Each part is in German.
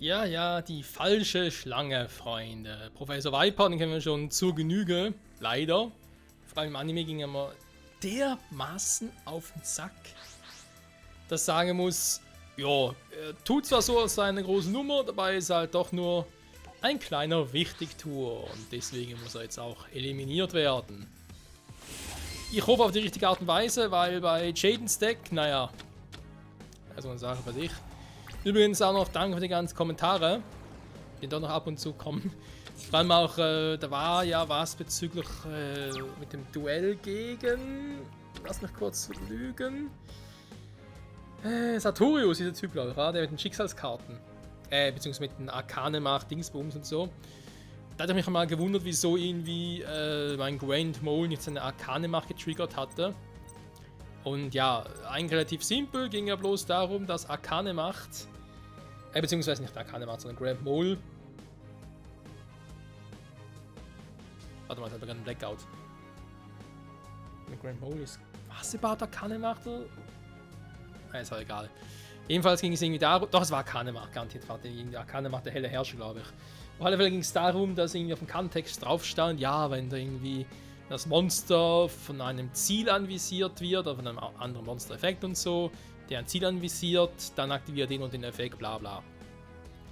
Ja, ja, die falsche Schlange, Freunde. Professor Viper, den kennen wir schon zur Genüge. Leider. Vor allem im Anime ging er immer dermaßen auf den Sack, dass sagen muss, ja, er tut zwar so als seine große Nummer, dabei ist halt doch nur ein kleiner Wichtigtuer und deswegen muss er jetzt auch eliminiert werden. Ich hoffe auf die richtige Art und Weise, weil bei Jaden's Deck, naja, also eine Sache für sich. Übrigens auch noch danke für die ganzen Kommentare, die doch noch ab und zu kommen. Vor allem auch, da war ja was bezüglich mit dem Duell gegen, lass mich kurz lügen, Sartorius, dieser Typ, glaube ich, der mit den Schicksalskarten, beziehungsweise mit den Arkane-Macht, Dingsbums und so. Da hat ich mich mal gewundert, wieso irgendwie mein Grand Mole nicht seine Arkane-Macht getriggert hatte. Und ja, eigentlich relativ simpel, ging ja bloß darum, dass Arkane-Macht, beziehungsweise nicht Arkane-Macht, sondern Grand Mole. Warte mal, ich habe gerade einen Blackout. Der Grand Mole ist. Was überhaupt Arkane-Macht? Ist auch egal. Jedenfalls ging es irgendwie darum. Doch, es war Arkane-Macht, garantiert war die Arkane-Macht der helle Herrscher, glaube ich. Auf alle Fälle ging es darum, dass irgendwie auf dem Kartentext drauf stand, ja, wenn da irgendwie das Monster von einem Ziel anvisiert wird, oder von einem anderen Monster-Effekt und so, der ein Ziel anvisiert, dann aktiviert den und den Effekt, bla bla.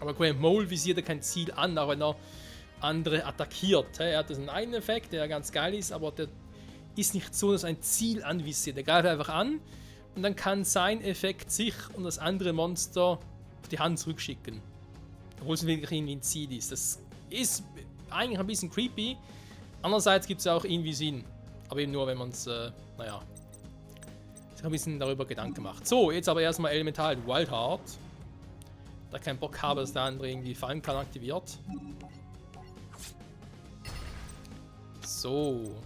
Aber Grand Mole visiert ja kein Ziel an, auch wenn er andere attackiert. Er hat diesen einen Effekt, der ganz geil ist, aber der ist nicht so, dass ein Ziel anvisiert. Er greift einfach an und dann kann sein Effekt sich und das andere Monster auf die Hand zurückschicken. Obwohl es wirklich irgendwie ein Ziel ist. Das ist eigentlich ein bisschen creepy. Andererseits gibt es auch irgendwie Sinn. Aber eben nur, wenn man es, naja, sich ein bisschen darüber Gedanken macht. So, jetzt aber erstmal Elemental Wild Heart. Da ich keinen Bock habe, dass der andere irgendwie fallen kann, aktiviert. So.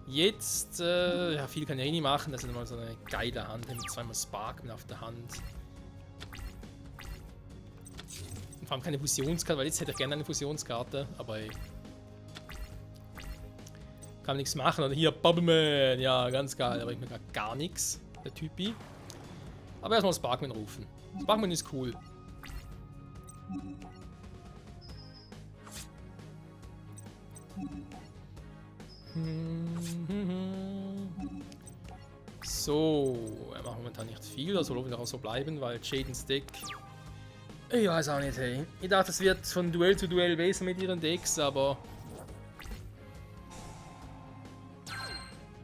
Jetzt, ja, viel kann ich eh nicht machen. Das ist immer so eine geile Hand mit zweimal Sparkman auf der Hand. Und vor allem keine Fusionskarte, weil jetzt hätte ich gerne eine Fusionskarte, aber ey. Kann nichts machen. Oder hier, Bubbleman. Ja, ganz geil. Da bringt mir gar nichts, der Typi. Aber erstmal Sparkman rufen. Sparkman ist cool. So, er macht momentan nicht viel, das soll hoffentlich auch so bleiben, weil Jaden's Deck. Ich weiß auch nicht, hey. Ich dachte, es wird von Duell zu Duell besser mit ihren Decks, aber.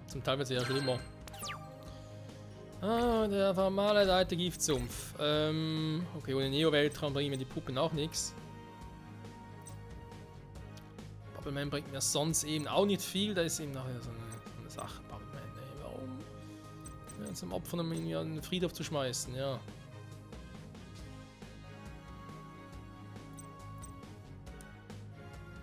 Zum Teil wird es ja schlimmer. Ah, der formale alte Giftsumpf. Okay, ohne Neo-Weltraum bringen mir die Puppen auch nichts. Bubbleman bringt mir sonst eben auch nicht viel, da ist eben nachher so eine Sache. Bubbleman, ey, warum? Ja, zum Opfer, um ihn in den Friedhof zu schmeißen, ja.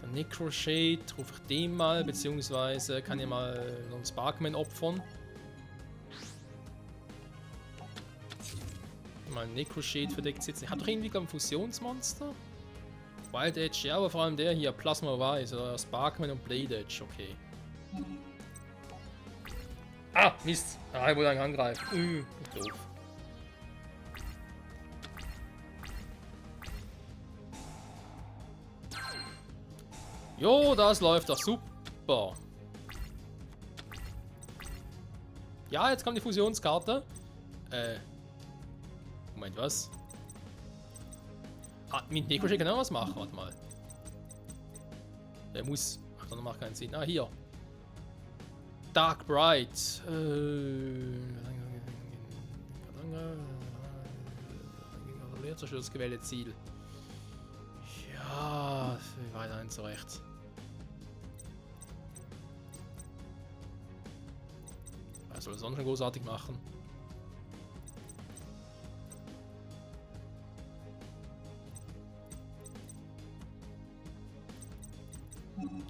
Dann Necroshade, rufe ich den mal, beziehungsweise kann ich mal noch einen Sparkman opfern. Mal Necroshade verdeckt sitzen. Hat doch irgendwie ein Fusionsmonster? Wild Edge, ja, aber vor allem der hier, Plasma Wise, oder Sparkman und Blade Edge, okay. Ah, Mist! Ah, ich wollte einen angreifen. Doof. Jo, das läuft doch super. Ja, jetzt kommt die Fusionskarte. Moment, was? Ah, mit Necroshade kann er was machen, warte mal. Der muss. Ach, das macht keinen Sinn. Ah, hier. Dark Bright. Das gewählte Ziel. Ja, weiterhin zurecht. Was soll er sonst schon großartig machen?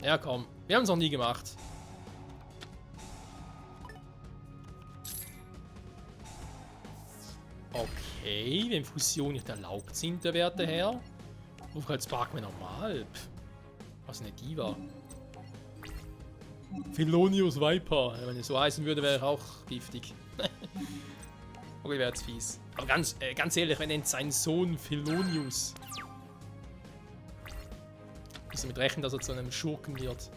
Ja, komm. Wir haben es noch nie gemacht. Okay, wenn Fusion nicht erlaubt sind, der Werte her. Ruf halt Sparkman normal. Was eine Diva. Philonius Viper. Wenn ich so heißen würde, wäre ich auch giftig. Okay, wäre jetzt fies. Aber ganz ehrlich, wenn nennt seinen Sohn Philonius. Muss damit rechnen, dass er zu einem Schurken wird.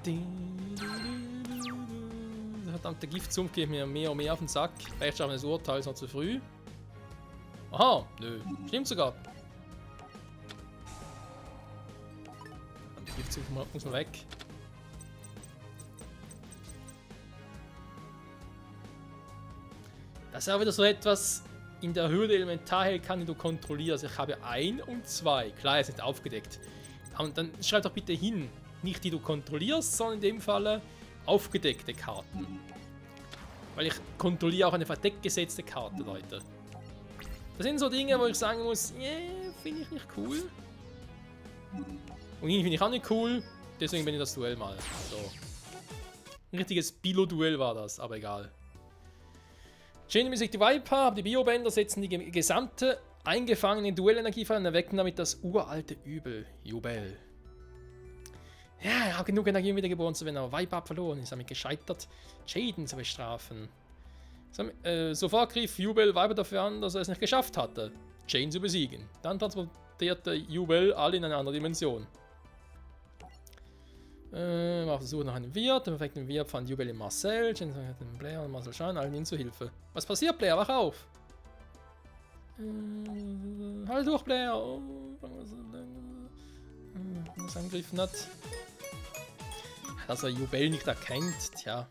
Der verdammte Giftsumpf geht mir mehr und mehr auf den Sack. Rechtschaffenes Urteil ist noch zu früh. Aha, nö. Stimmt sogar. Der Giftsumpf muss man weg. Das ist auch wieder so etwas in der Höhle Elementarhell die du kontrollierst. Ich habe 1 und 2. Klar, es ist aufgedeckt. Und dann schreib doch bitte hin, nicht die du kontrollierst, sondern in dem Fall aufgedeckte Karten. Weil ich kontrolliere auch eine verdeckt gesetzte Karte, Leute. Das sind so Dinge, wo ich sagen muss, yeah, finde ich nicht cool. Und ihn finde ich auch nicht cool, deswegen bin ich das Duell mal. So. Ein richtiges Bilo-Duell war das, aber egal. Chain besiegt die Viper, aber die Biobänder setzen die gesamte eingefangene Duellenergie frei und erwecken damit das uralte Übel. Jubel. Ja, er hat genug Energie, um wiedergeboren zu werden, aber Viper verloren ist damit gescheitert, Jaden zu bestrafen. Sofort griff Jubel Viper dafür an, dass er es nicht geschafft hatte, Jane zu besiegen. Dann transportierte Jubel alle in eine andere Dimension. Auf der Suche nach einem Wirt, im perfekten Wirt fand Jubel in Marcel, Jane hat den Blair und Marcel Schein, allen ihnen zu Hilfe. Was passiert, Blair? Wach auf! Halt durch, Blair! Oh, was angegriffen hat. Dass er Jubel nicht erkennt, tja.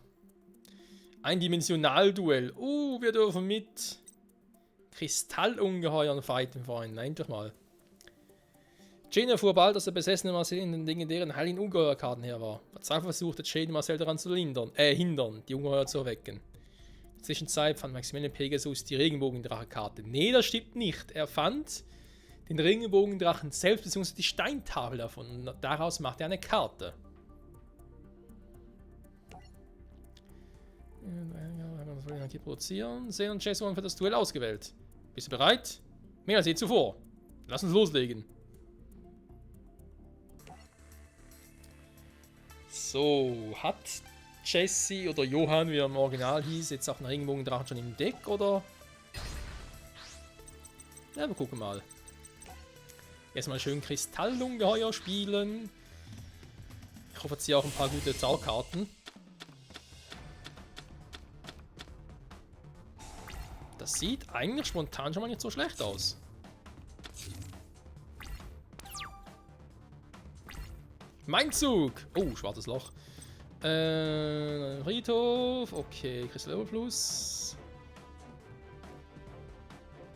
Ein Dimensionalduell. Wir dürfen mit Kristallungeheuern fighten, Freunde. Endlich mal. Jane erfuhr bald, dass der besessene Marcel in den legendären heiligen Ungeheuerkarten her war. Verzweifelt versuchte Jane Marcel daran zu hindern, die Ungeheuer zu erwecken. In der Zwischenzeit fand Maximilian Pegasus die Regenbogendrachenkarte. Nee, das stimmt nicht. Er fand den Regenbogendrachen selbst, bzw. die Steintafel davon. Und daraus macht er eine Karte. Energie produzieren. Zen und Jess wurden für das Duell ausgewählt. Bist du bereit? Mehr als je zuvor. Lass uns loslegen. So, hat Jesse oder Johann, wie er im Original hieß, jetzt auch einen Regenbogendrachen schon im Deck, oder? Ja, wir gucken mal. Erstmal schön Kristallungeheuer spielen. Ich hoffe, jetzt hier auch ein paar gute Zauberkarten. Das sieht eigentlich spontan schon mal nicht so schlecht aus. Mein Zug! Oh, schwarzes Loch. Friedhof. Okay, Kristallüberfluss.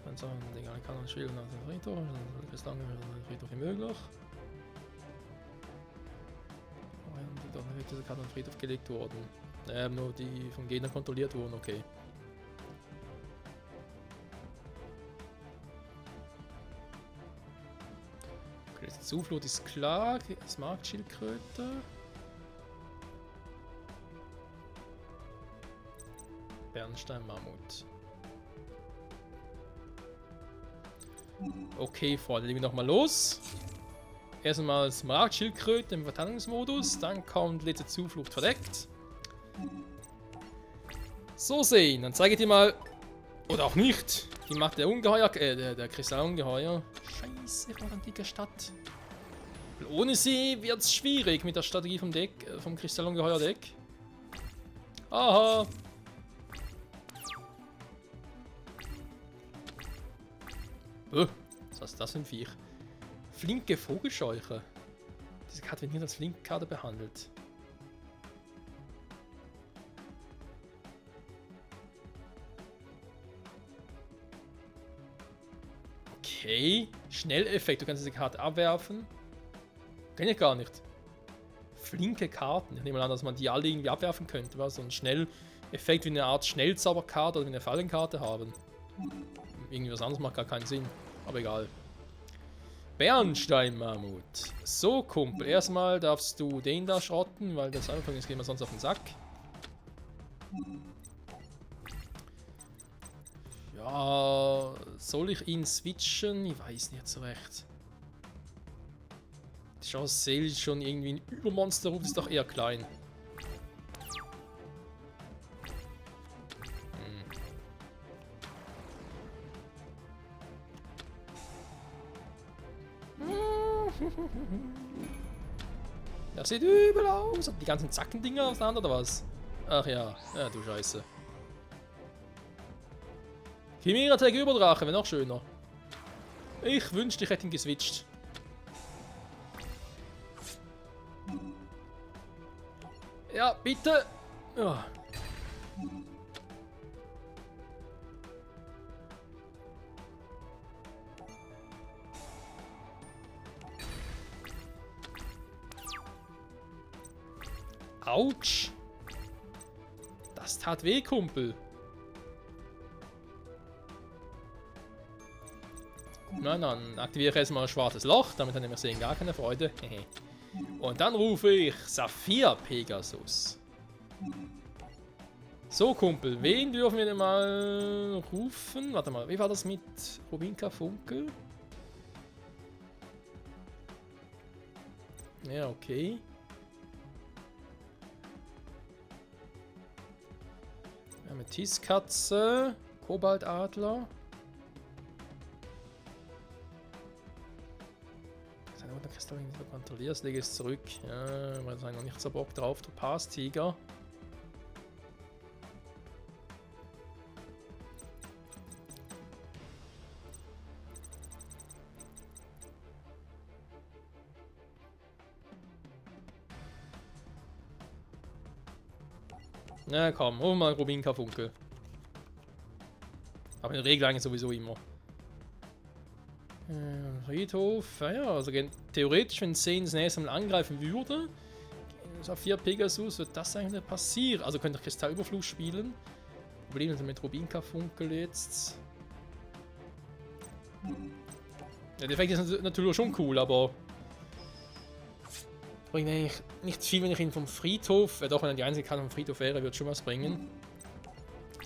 Dann sagen wir, Dinge, kann man spielen auf dem Friedhof. Bislang Friedhof wie möglich. Diese Karte auf den Friedhof gelegt worden. Nur die vom Gegner kontrolliert wurden, okay. Die Zuflucht ist klar. Smaragdschildkröte. Bernstein-Mammut. Okay, Freunde, legen wir nochmal los. Erstmal Smaragdschildkröte im Verteidigungsmodus. Dann kommt letzte Zuflucht verdeckt. So sehen, dann zeige ich dir mal. Oder auch nicht. Die macht der Ungeheuer, der Kristallungeheuer. Scheiße, ich war eine dicke Stadt. Ohne sie wird es schwierig mit der Strategie vom Deck, vom Kristallungeheuer-Deck. Aha. Was ist das für ein Viech? Flinke Vogelscheuche. Diese Karte wird nicht als flinke Karte behandelt. Okay, Schnelleffekt, du kannst diese Karte abwerfen. Kenn ich gar nicht. Flinke Karten. Ich nehme an, dass man die alle irgendwie abwerfen könnte. Was? So ein Schnelleffekt wie eine Art Schnellzauberkarte oder wie eine Fallenkarte haben. Irgendwie was anderes macht gar keinen Sinn. Aber egal. Bernstein-Mammut. So, Kumpel. Erstmal darfst du den da schrotten, weil das einfach ist, gehen wir sonst auf den Sack. Ja, soll ich ihn switchen? Ich weiß nicht so recht. Die Chance sehe schon irgendwie ein Übermonster ruft, ist doch eher klein. Das sieht übel aus. Die ganzen Zackendinger auseinander oder was? Ach ja. Ja, du Scheiße. Chimera-Tag Überdrache, wäre noch schöner. Ich wünschte, ich hätte ihn geswitcht. Ja, bitte. Oh. Autsch. Das tat weh, Kumpel. Nein, dann aktiviere ich erstmal ein schwarzes Loch, damit dann wir sehen gar keine Freude. Und dann rufe ich Saphir Pegasus. So, Kumpel, wen dürfen wir denn mal rufen? Warte mal, wie war das mit Rubinka Funkel? Ja, okay. Amethyst-Katze, Kobaltadler. Seine Unterkristalle nicht so kontrollierst, lege es zurück. Ja, weil ich noch nicht so Bock drauf. Topaz-Tiger. Na komm, hol mal Rubinka Funkel. Aber in der Regel eigentlich sowieso immer. Friedhof, ja, also theoretisch, wenn Zane das nächste Mal angreifen würde, Saphir Pegasus, wird das eigentlich nicht passieren. Also könnte ich Kristallüberfluss spielen. Problem ist mit Rubinka Funkel jetzt. Ja, der Effekt ist natürlich schon cool, aber bringt eigentlich nicht viel, wenn ich ihn vom Friedhof, doch wenn er die einzige Karte vom Friedhof wäre, wird schon was bringen.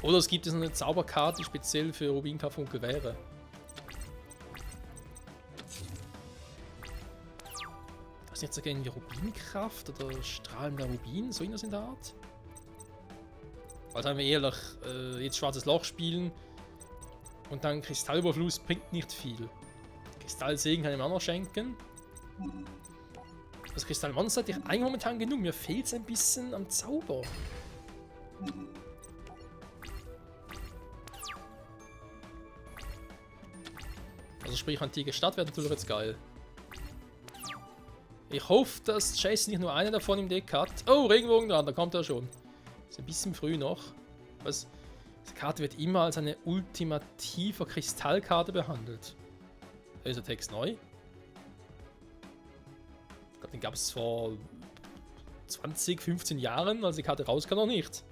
Oder es gibt eine Zauberkarte, die speziell für Rubinka Funkel wäre. Das ist jetzt irgendwie Rubinkraft oder strahlender Rubin, so irgendwas in der Art. Also wenn wir ehrlich jetzt schwarzes Loch spielen und dann Kristallüberfluss bringt nicht viel. Kristallsegen kann ich mir auch noch schenken. Das Kristallmonster hat ich eigentlich momentan genug. Mir fehlt es ein bisschen am Zauber. Also sprich, antike Stadt wäre natürlich jetzt geil. Ich hoffe, dass Jason nicht nur eine davon im Deck hat. Oh, Regenbogen dran, da kommt er schon. Ist ein bisschen früh noch. Was? Diese Karte wird immer als eine ultimative Kristallkarte behandelt. Ist der Text neu? Ich glaube, den gab es vor 20, 15 Jahren, als die Karte rauskam, noch nicht.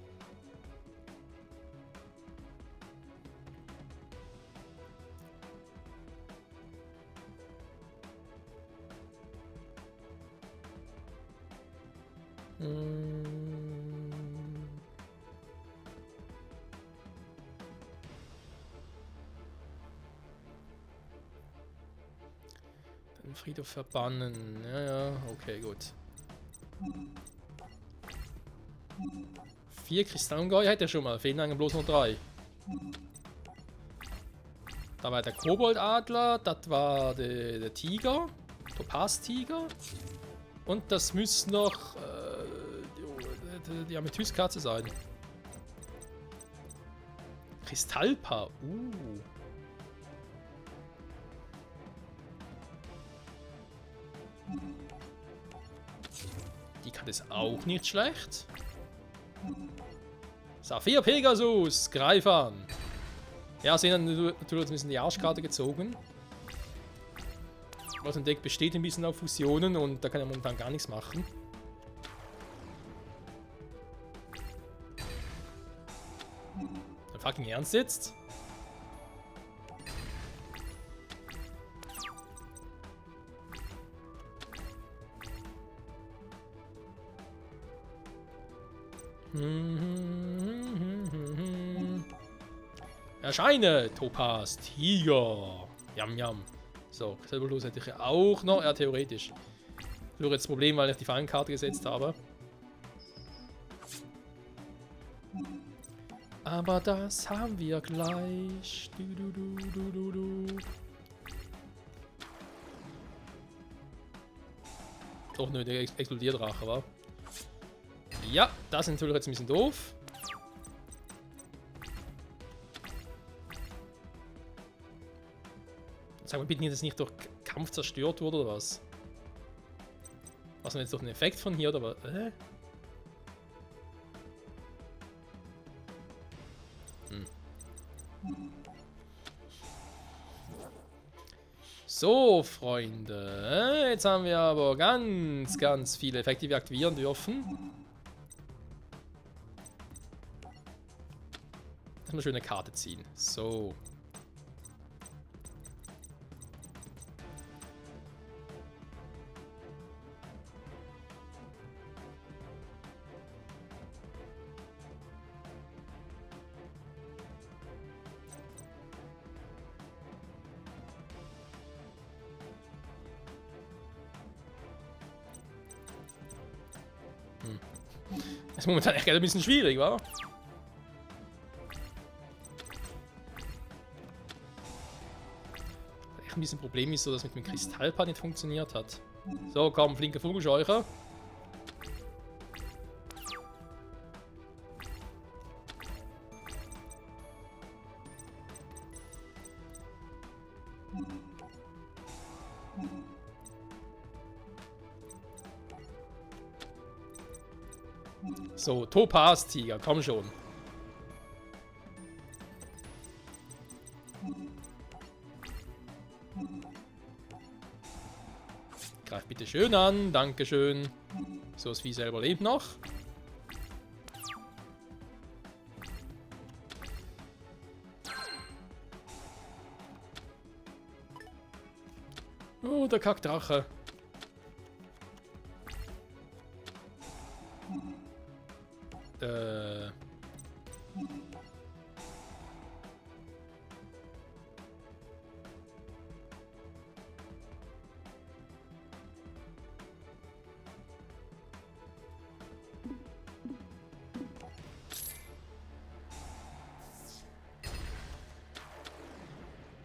Den Friedhof verbannen. Ja, ja, okay, gut. 4 Kristallungeheuer hätte er schon mal. Fehlen eigentlich bloß noch 3. Da war der Koboldadler, das war der Tiger, Topaz-Tiger. Und das müsste noch die Amethyst-Katze sein. Kristallpaar. Die Karte ist auch nicht schlecht. Saphir Pegasus, greif an. Ja, sehen dann natürlich ein bisschen die Arschkarte gezogen. Was ein Deck besteht ein bisschen auf Fusionen und da kann er momentan gar nichts machen. Fucking ernst jetzt? Erscheine, Topaz, Tiger. Yam, yam. So, Kristallüberfluss hätte ich ja auch noch. Ja, theoretisch. Nur jetzt das Problem, weil ich die Fallenkarte gesetzt habe. Aber das haben wir gleich. Doch nur der Explodierdrache, wa? Ja, das ist natürlich jetzt ein bisschen doof. Sag mal bitte nicht, dass es nicht durch Kampf zerstört wurde oder was? Was denn jetzt durch einen Effekt von hier oder was? So, Freunde. Jetzt haben wir aber ganz viele Effekte, die wir aktivieren dürfen. Lass mal eine schöne Karte ziehen. So. Das ist momentan echt ein bisschen schwierig, wa? Echt ein bisschen Problem ist so, dass mit dem Kristallpad nicht funktioniert hat. So, komm, flinke Vogelscheucher. So, Topaz-Tiger, komm schon. Greif bitte schön an, dankeschön. So, das Vieh selber lebt noch. Oh, der Kackdrache.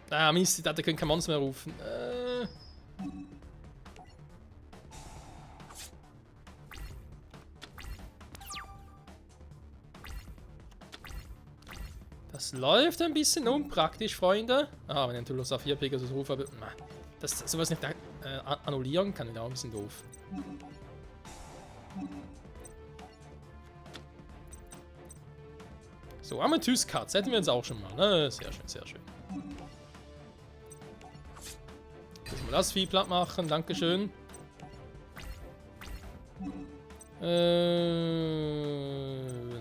Ah, Mist, da können kein Monster mehr rufen. Das läuft ein bisschen unpraktisch, Freunde. Ah, wenn ich natürlich auf 4 Pegasus rufe, aber dass sowas nicht annullieren kann, ist auch ein bisschen doof. So, Amethyst-Katz hätten wir jetzt auch schon mal, ne? Sehr schön, sehr schön. Müssen wir das Vieh platt machen, dankeschön. Dann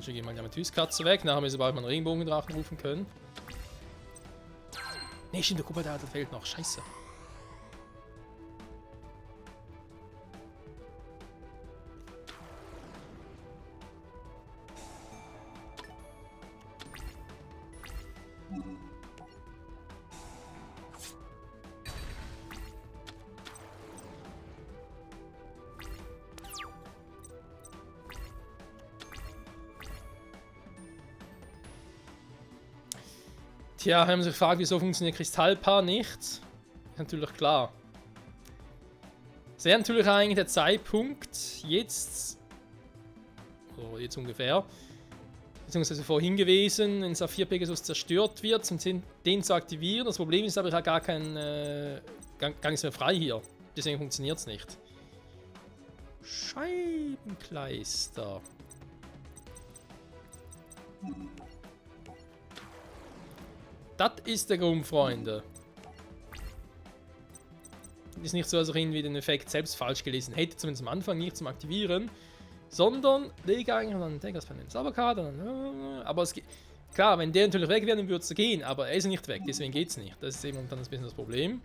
schicke ich mal die Amethyst-Katze weg, nachher müssen wir bald mal einen Regenbogendrachen rufen können. Ne, stimmt, der Kupferdrache fehlt noch, scheiße. Tja, haben Sie sich gefragt, wieso funktioniert Kristallpaar nicht? Ist natürlich klar. Es wäre natürlich eigentlich der Zeitpunkt, jetzt, oder jetzt ungefähr, beziehungsweise vorhin gewesen, wenn Saphir Pegasus zerstört wird, um den zu aktivieren. Das Problem ist aber, ich habe gar nichts mehr frei hier. Deswegen funktioniert es nicht. Scheibenkleister. Das ist der Grund, Freunde. Ist nicht so, als ich irgendwie den Effekt selbst falsch gelesen hätte, zumindest am Anfang nicht zum Aktivieren, sondern lege eigentlich dann das von den Zauberkarte. Aber es geht. Klar, wenn der natürlich weg wäre, dann würde es gehen, aber er ist nicht weg, deswegen geht es nicht. Das ist eben dann ein bisschen das Problem.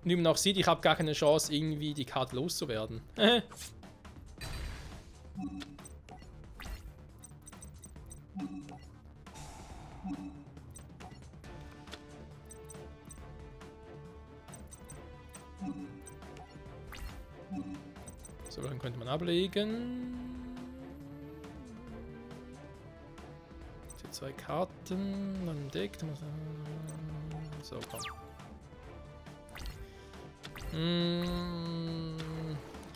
Und wie man auch sieht, ich habe gar keine Chance, irgendwie die Karte loszuwerden. So, dann könnte man ablegen. Die 2 Karten, dann deckt. So, komm.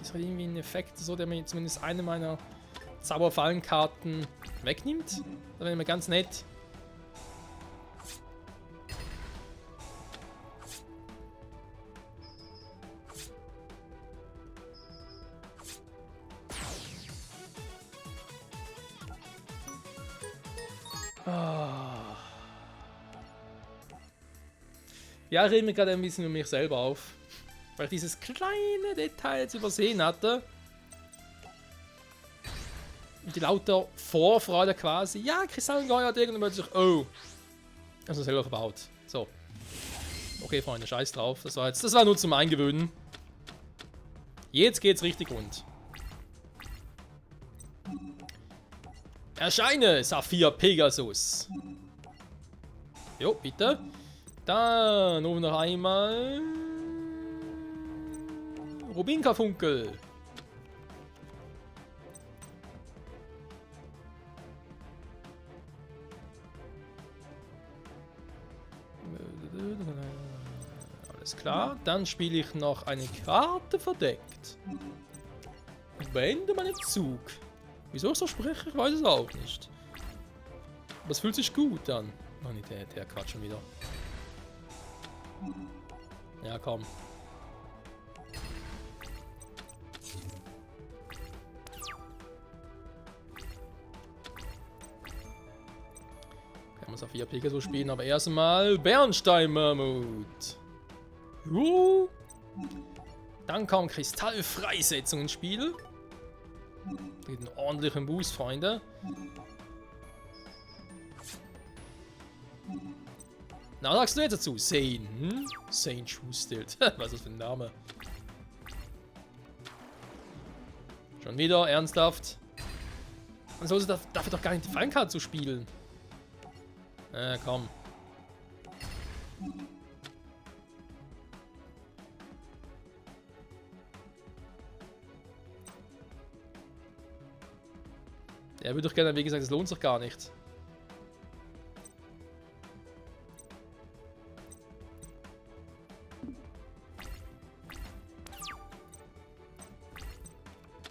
es halt irgendwie einen Effekt, so, der mir zumindest eine meiner Zauberfallenkarten wegnimmt. Das wäre immer ganz nett. Ja, ich rede mir gerade ein bisschen um mich selber auf. Weil ich dieses kleine Detail jetzt übersehen hatte. Die lauter Vorfreude quasi. Ja, Kristallengeheuer hat irgendwann sich. Oh. Also selber verbaut. So. Okay, Freunde, scheiß drauf. Das war nur zum Eingewöhnen. Jetzt geht's richtig rund. Erscheine, Saphir Pegasus. Jo, bitte. Dann noch einmal. Rubinkarfunkel. Alles klar. Dann spiele ich noch eine Karte verdeckt. Und beende meinen Zug. Wieso ich so spreche, ich weiß es auch nicht. Aber es fühlt sich gut an. Oh, nicht der Quatsch schon wieder. Ja, komm. Kann man Saphir Pegasus spielen, aber erstmal Bernstein-Mammut. Dann kommt Kristallfreisetzung ins Spiel. Mit einem ordentlichen Boost, Freunde. Na, was sagst du jetzt dazu? Zane. Zane Schustilt. Was ist das für ein Name? Schon wieder, ernsthaft. Man sollte dafür doch gar nicht die Fallenkarte zu spielen. Komm. Er würde doch gerne, wie gesagt, es lohnt sich gar nicht.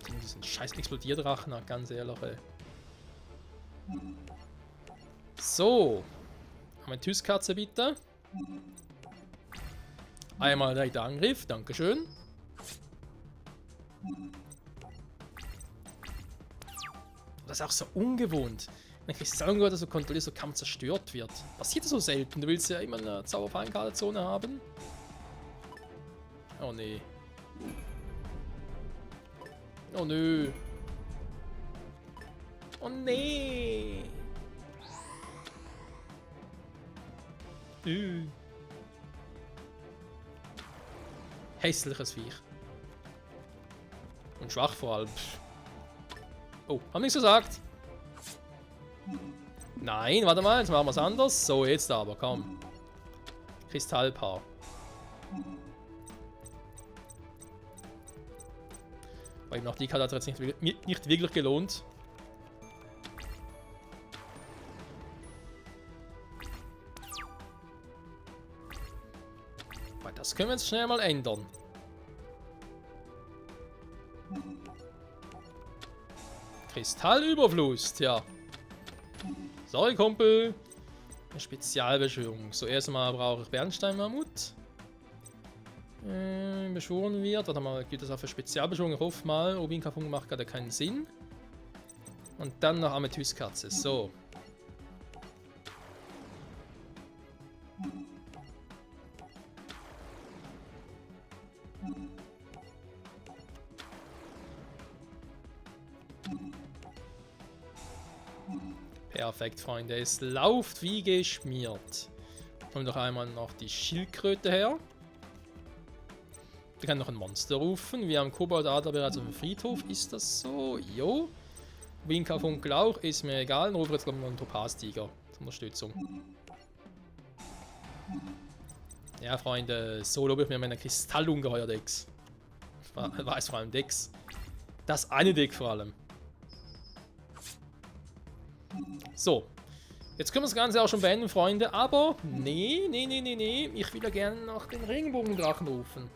Diesen scheiß Explodierdrachen, ganz ehrlich, ey. So. Amethystkatze bitte. Einmal der Angriff, dankeschön. Das ist auch so ungewohnt. Wenn Kristallengeheuer so kontrolliert, so kaum zerstört wird. Passiert das so selten? Du willst ja immer eine Zauberfallenkarte-Zone haben. Oh nee. Oh nö. Oh nee. Hässliches Viech. Und schwach vor allem. Oh, haben nichts gesagt. Nein, warte mal, jetzt machen wir es anders. So, jetzt aber, komm. Kristallpaar. Weil eben auch die Karte hat jetzt nicht wirklich gelohnt. Weil das können wir jetzt schnell mal ändern. Kristallüberfluss, tja. Sorry, Kumpel. Eine Spezialbeschwörung. So, erstmal brauche ich Bernstein-Mammut. Beschworen wird. Warte mal, gibt es auch für Spezialbeschwörung? Ich hoffe mal, Rubinkarfunkel macht gerade keinen Sinn. Und dann noch Amethystkatze. So. Perfekt, Freunde. Es läuft wie geschmiert. Kommen doch einmal noch die Schildkröte her. Wir können noch ein Monster rufen. Wir haben Koboldadler bereits auf dem Friedhof. Ist das so? Jo. Rubinkarfunkel auch. Ist mir egal. Dann rufen wir jetzt glaube ich noch einen Topaz-Tiger zur Unterstützung. Ja, Freunde. So lobe ich mir meine Kristallungeheuer-Decks. Weiß vor allem Decks. Das eine Deck vor allem. So, jetzt können wir das Ganze auch schon beenden, Freunde, aber nee, ich will ja gerne noch den Regenbogendrachen rufen.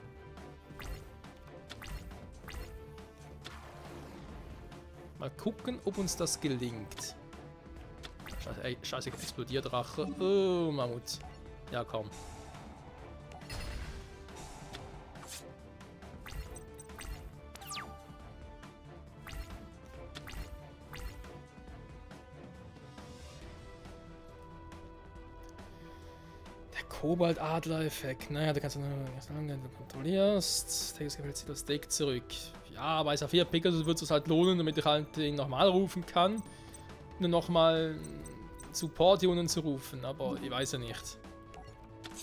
Mal gucken, ob uns das gelingt. Scheiße, ey, scheiße, explodiert Drache. Oh, Mammut. Ja, komm. Kobold-Adler-Effekt. Naja, da kannst du wenn du kontrollierst. Text gefällt das Deck zurück. Ja, bei Saphir Pegasus wird es halt lohnen, damit ich halt ihn nochmal rufen kann. Nur nochmal Support-Unionen zu rufen, aber ich weiß ja nicht.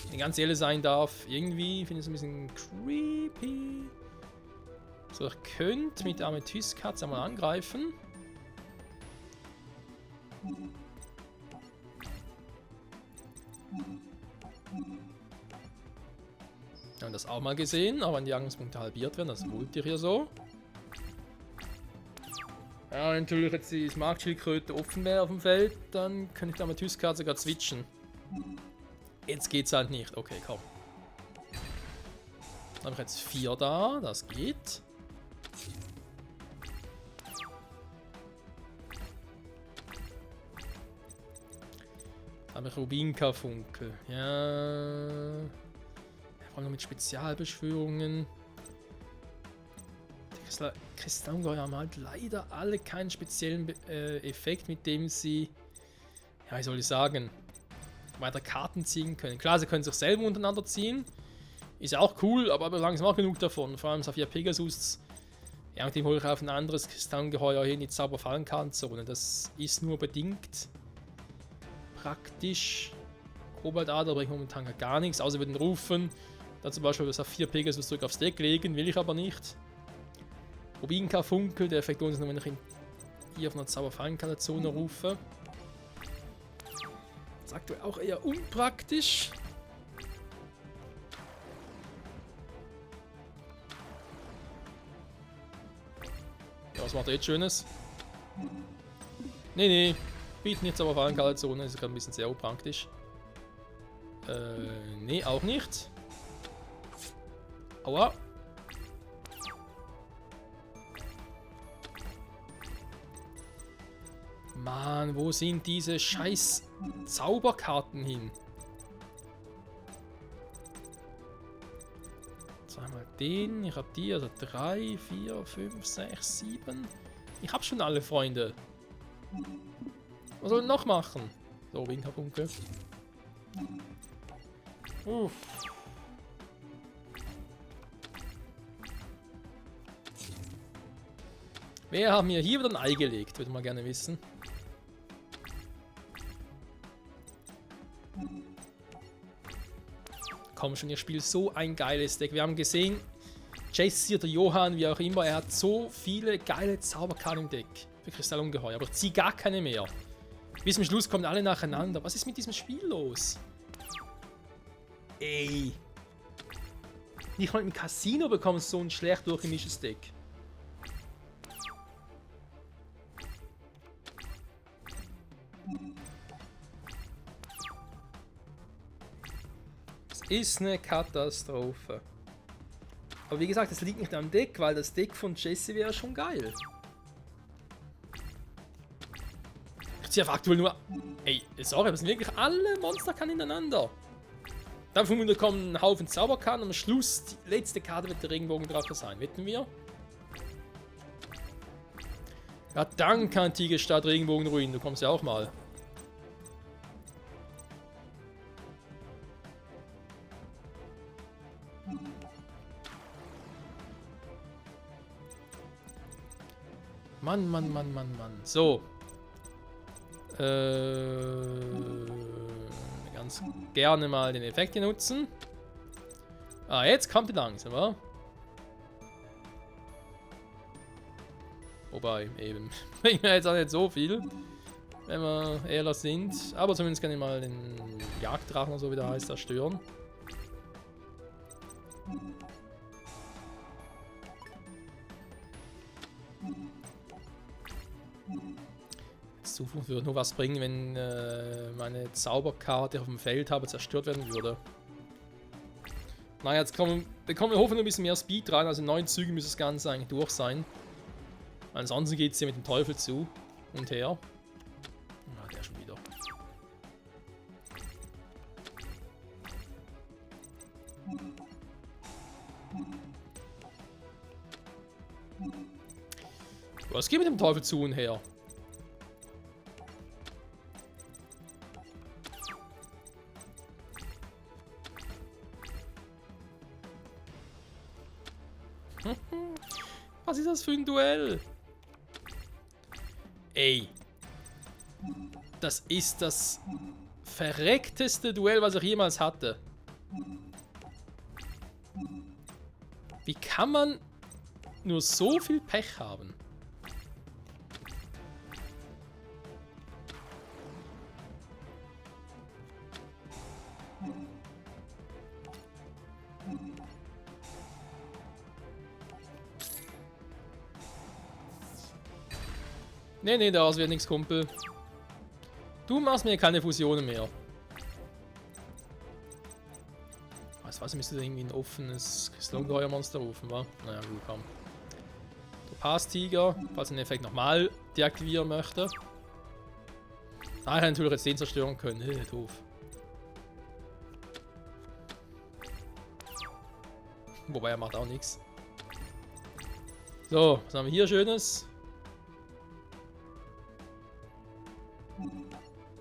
Wenn ich ganz ehrlich sein darf, irgendwie finde ich es ein bisschen creepy. So, ich könnte mit der Amethyst-Katze einmal angreifen. Wir haben das auch mal gesehen, aber wenn die Angriffspunkte halbiert werden, das wollt ihr hier so. Ja, wenn natürlich jetzt die Smaragdschildkröte offen wäre auf dem Feld, dann könnte ich die Amethyst-Katze sogar switchen. Jetzt geht's halt nicht. Okay, komm. Dann habe ich jetzt 4 da, das geht. Dann habe ich Rubinka-Funkel. Ja. Vor allem mit Spezialbeschwörungen. Die Kristallungeheuer haben halt leider alle keinen speziellen Effekt, mit dem sie, ja, wie soll ich sagen, weiter Karten ziehen können. Klar, sie können sich selber untereinander ziehen. Ist ja auch cool, aber langsam auch genug davon. Vor allem Saphir Pegasus. Ja, mit dem hole ich auf ein anderes Kristallungeheuer hin, die Zauberfallenkanzone. Das ist nur bedingt praktisch. Kobold-Adler bringt momentan gar nichts, außer wir den rufen. Dann zum Beispiel Saphir Pegasus zurück aufs Deck legen, will ich aber nicht. Rubinka-Funkel, der Effekt uns nur, wenn ich ihn hier auf einer Zauberfallenkanzone rufe. Das ist aktuell auch eher unpraktisch. Ja, was macht er jetzt Schönes? Nee, bieten jetzt Zauberfallenkanzone, das ist gerade ein bisschen sehr unpraktisch. Nee, auch nicht. Aua. Mann, wo sind diese scheiß Zauberkarten hin? Zweimal den, ich hab die, also 3, 4, 5, 6, 7. Ich hab schon alle Freunde. Was soll ich noch machen? So, Winterfunke. Uff. Wer hat mir hier wieder ein Ei gelegt? Würde mal gerne wissen. Komm schon, ihr spielt so ein geiles Deck. Wir haben gesehen, Jesse oder Johann, wie auch immer, er hat so viele geile Zauberkarten im Deck für Kristallungeheuer, aber ich ziehe gar keine mehr. Bis zum Schluss kommen alle nacheinander. Was ist mit diesem Spiel los? Ey. Nicht mal im Casino bekommst du so ein schlecht durchgemischtes Deck. Es ist eine Katastrophe. Aber wie gesagt, es liegt nicht am Deck, weil das Deck von Jesse wäre schon geil. Ich ziehe aktuell nur... Ey, sorry, aber es sind wirklich alle Monsterkarten hintereinander. Dann von mir kommen ein Haufen Zauberkarten und am Schluss, die letzte Karte wird der Regenbogendrache sein. Wetten wir? Ja, danke, antike Stadt Regenbogenruin. Du kommst ja auch mal. Mann. So. Ganz gerne mal den Effekt hier nutzen. Ah, jetzt kommt die langsam, wa? Wobei, eben, bringt mir jetzt auch nicht so viel, wenn wir ehrlich sind. Aber zumindest kann ich mal den Jagddrachen oder so, wie der heißt, zerstören. Zukunft würde nur was bringen, wenn meine Zauberkarte auf dem Feld habe zerstört werden würde. Naja, jetzt bekommen wir hoffentlich ein bisschen mehr Speed rein. Also in 9 Zügen müsste das Ganze eigentlich durch sein. Ansonsten geht es hier mit dem Teufel zu und her. Ah, der schon wieder. Was geht mit dem Teufel zu und her? Was ist das für ein Duell? Ey. Das ist das verreckteste Duell, was ich jemals hatte. Wie kann man nur so viel Pech haben? Nee, daraus wird nichts, Kumpel. Du machst mir keine Fusionen mehr. Was, müsste da irgendwie ein offenes Kristallungeheuer-Monster rufen, wa? Naja, gut, komm. Topaz-Tiger, falls er den Effekt nochmal deaktivieren möchte. Ah, ich hätte natürlich jetzt den zerstören können. Doof. Wobei, er macht auch nichts. So, was haben wir hier Schönes?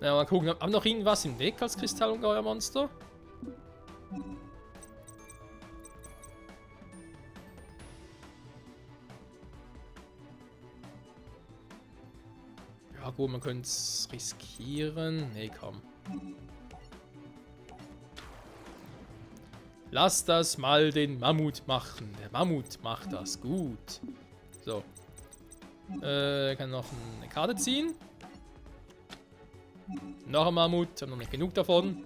Ja, mal gucken. Haben wir noch irgendwas im Weg als Kristallungeheuer-Monster? Ja gut, man könnte es riskieren. Nee, komm. Lass das mal den Mammut machen. Der Mammut macht das gut. So. Kann noch eine Karte ziehen. Noch ein Mammut, haben noch nicht genug davon.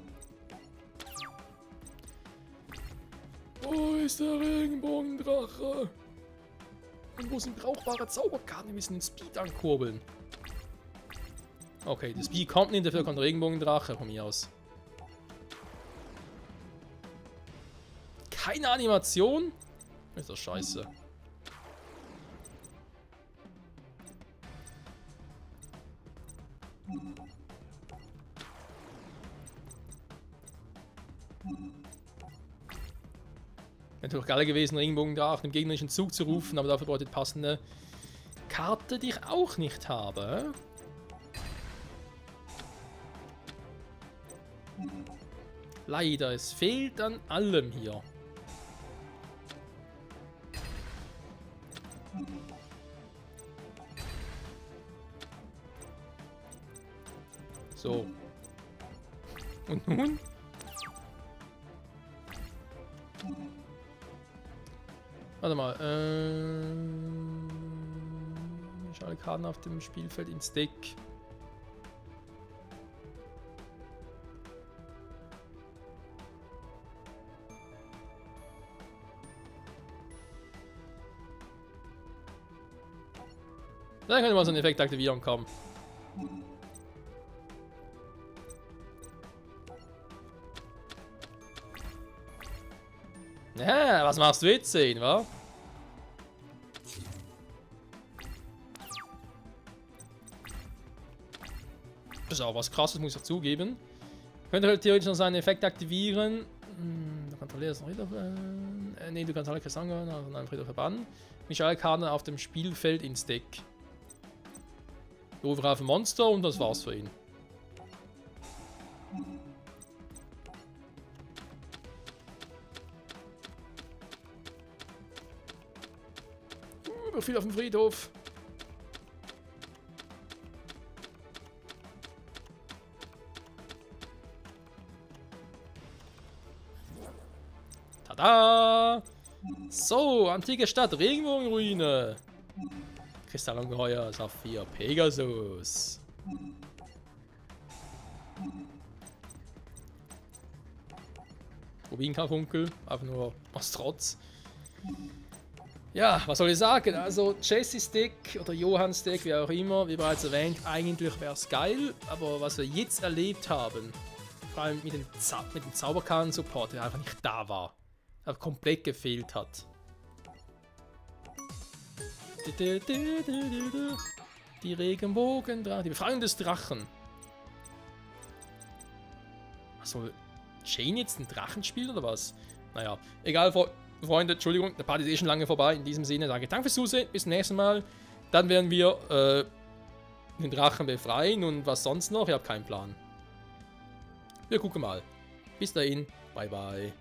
Wo ist der Regenbogendrache? Und wo sind brauchbare Zauberkarten? Wir müssen den Speed ankurbeln. Okay, das Speed kommt nicht, dafür kommt der Regenbogendrache von mir aus. Keine Animation? Ist das scheiße. Wäre natürlich geil gewesen, Regenbogendrachen im gegnerischen Zug zu rufen, aber dafür bedeutet passende Karte, die ich auch nicht habe. Leider, es fehlt an allem hier. So. Und nun? Warte mal. Ich alle Karten auf dem Spielfeld ins Deck. Da könnte man so einen Effekt aktivieren, komm. Ja, was machst du jetzt sehen, wa? Das ist auch was Krasses, muss ich zugeben. Könnte halt theoretisch noch seinen Effekt aktivieren. Du kontrollierst noch wieder. Ne, du kannst alle Kristalle von einem Friedhof verbannen. Mich alle Karten auf dem Spielfeld ins Deck. Rufe auf ein Monster und das war's für ihn. Viel auf dem Friedhof. Tada! So, antike Stadt, Regenbogenruine. Kristallungeheuer, Saphir, Pegasus. Rubinkarfunkel, einfach nur aus Trotz. Ja, was soll ich sagen? Also Jesse's Deck oder Johanns Deck, wie auch immer, wie bereits erwähnt, eigentlich wäre es geil, aber was wir jetzt erlebt haben, vor allem mit dem Zauberkarten-Support, der einfach nicht da war, der komplett gefehlt hat. Die Regenbogendrachen. Die Befreiung des Drachen. Achso, Jane jetzt einen Drachen spielt oder was? Naja, egal, Freunde, Entschuldigung, der Part ist eh schon lange vorbei. In diesem Sinne sage ich danke fürs Zusehen, bis zum nächsten Mal. Dann werden wir den Drachen befreien und was sonst noch? Ich habe keinen Plan. Wir gucken mal. Bis dahin, bye bye.